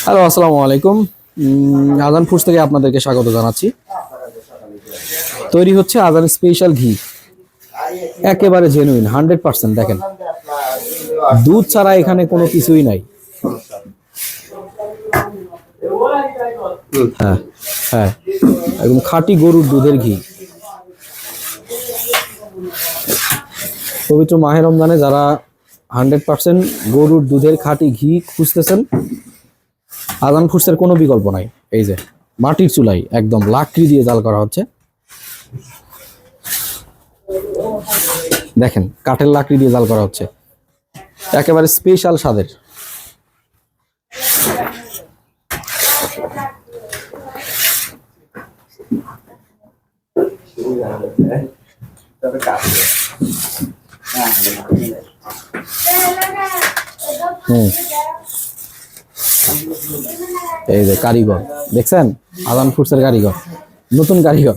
Hello, আসসালামু আলাইকুম। আজান ফুডস থেকে আপনাদেরকে স্বাগত জানাচ্ছি। তৈরি হচ্ছে আজান স্পেশাল ঘি, একেবারে জেনুইন 100%। দেখেন, দুধ ছাড়া এখানে কোনো কিছুই নাই। হ্যাঁ হ্যাঁ, একদম খাঁটি গরুর দুধের ঘি। পবিত্র মাহে রমজানে যারা 100% গরুর দুধের খাঁটি ঘি খুঁজতেছেন, আজান ফুডসের কোনো বিকল্প নাই। এই যে মাটির চুলাই একদম লাকড়ি দিয়ে জাল করা হচ্ছে। দেখেন, কাঠের লাকড়ি দিয়ে জাল করা হচ্ছে, একেবারে স্পেশাল স্বাদের। এই যে কারিগর দেখছেন, আজান ফুডসের কারিগর, নতুন কারিগর।